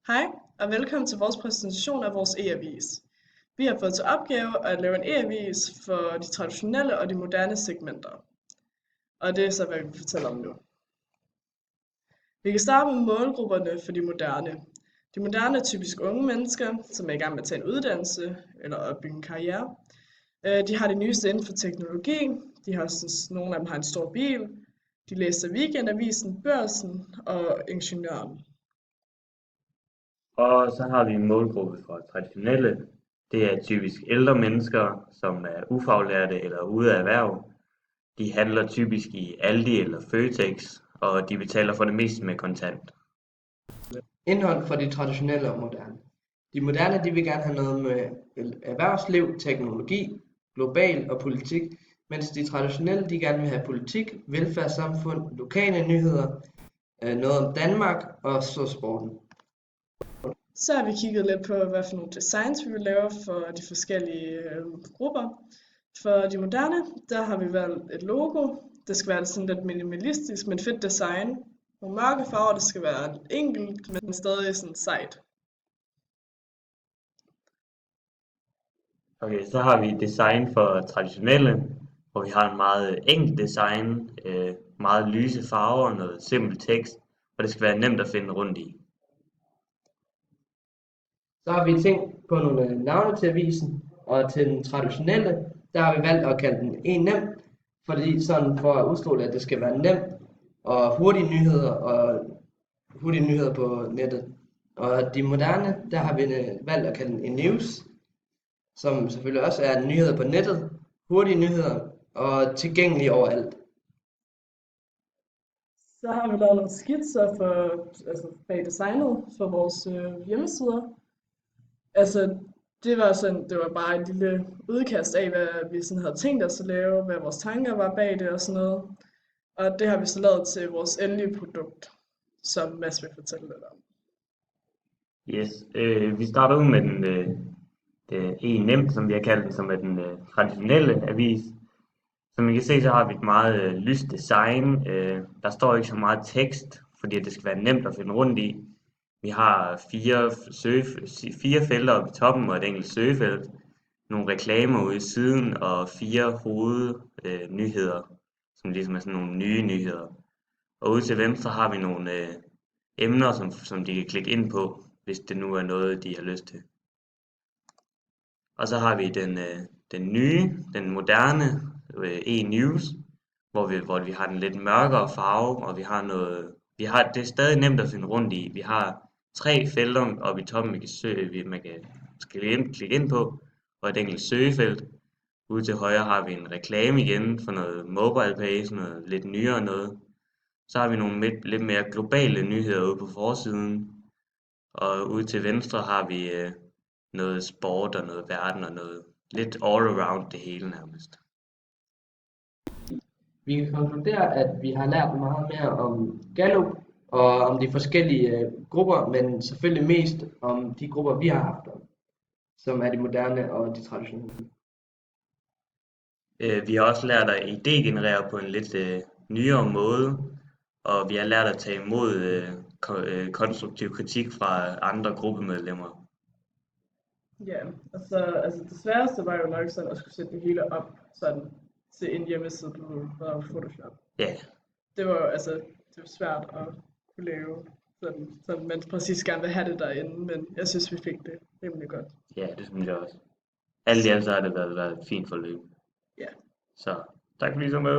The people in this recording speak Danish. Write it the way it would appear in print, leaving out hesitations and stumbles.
Hej og velkommen til vores præsentation af vores e-avis. Vi har fået til opgave at lave en e-avis for de traditionelle og de moderne segmenter. Og det er så, hvad vi vil fortælle om nu. Vi kan starte med målgrupperne for de moderne. De moderne er typisk unge mennesker, som er i gang med at tage en uddannelse eller opbygge en karriere. De har det nyeste inden for teknologi. Nogle af dem har en stor bil. De læser Weekendavisen, Børsen og Ingeniøren. Og så har vi en målgruppe for traditionelle. Det er typisk ældre mennesker, som er ufaglærte eller ude af erhverv. De handler typisk i Aldi eller Føtex, og de betaler for det meste med kontant. Indhold for de traditionelle og moderne. De moderne de vil gerne have noget med erhvervsliv, teknologi, global og politik, mens de traditionelle de gerne vil have politik, velfærdssamfund, lokale nyheder, noget om Danmark og så sporten. Så har vi kigget lidt på, hvad for nogle designs vi vil lave for de forskellige grupper. For de moderne, der har vi valgt et logo. Det skal være sådan lidt minimalistisk, men fedt design. Nogle mørke farver, det skal være enkelt, men stadig sådan sejt. Okay, så har vi design for traditionelle, hvor vi har en meget enkel design, meget lyse farver og noget simpel tekst, og det skal være nemt at finde rundt i. Så har vi tænkt på nogle navne til avisen, og til den traditionelle, der har vi valgt at kalde den en nem, fordi sådan for at udstråle, at det skal være nemt og hurtige nyheder på nettet. Og de moderne, der har vi valgt at kalde den en news, som selvfølgelig også er nyheder på nettet, hurtige nyheder og tilgængelige overalt. Så har vi lavet nogle skitser bag designet for vores hjemmesider. Det var bare et lille udkast af, hvad vi sådan havde tænkt os at lave, hvad vores tanker var bag det og sådan noget. Og det har vi så lavet til vores endelige produkt, som Mads vil fortælle lidt om. Yes, vi starter ud med den E-Nem, som vi har kaldt den, som er den traditionelle avis. Som I kan se, så har vi et meget lyst design. Der står ikke så meget tekst, fordi det skal være nemt at finde rundt i. Vi har fire felter oppe i toppen og et enkelt søgefelt. Nogle reklamer ude i siden og 4 hovednyheder, som ligesom er sådan nogle nye nyheder. Og ude til venstre har vi nogle emner, som de kan klikke ind på, hvis det nu er noget, de har lyst til. Og så har vi den nye, den moderne e-news, hvor vi har den lidt mørkere farve, og det er stadig nemt at finde rundt i. Vi har 3 felter oppe i toppen, man kan klikke ind på, og et enkelt søgefelt. Ude til højre har vi en reklame igen for noget mobile pay, sådan noget lidt nyere noget. Så har vi nogle lidt mere globale nyheder ude på forsiden. Og ude til venstre har vi noget sport og noget verden og noget lidt all around det hele nærmest. Vi kan konkludere, at vi har lært meget mere om Gallup og om de forskellige grupper, men selvfølgelig mest om de grupper, vi har haft om, som er de moderne og de traditionelle. Vi har også lært at idégenerere på en lidt nyere måde, og vi har lært at tage imod konstruktiv kritik fra andre gruppemedlemmer. Ja, altså det sværeste var jo nok sådan at skulle sætte det hele op sådan til en hjemmeside på Photoshop. Ja. Det var svært at kunne lave sådan man præcis gerne vil have det derinde, men jeg synes vi fik det rimelig godt. Ja, det synes jeg også. Alt i alt så har det været et fint forløb. Ja. Så tak fordi I så med.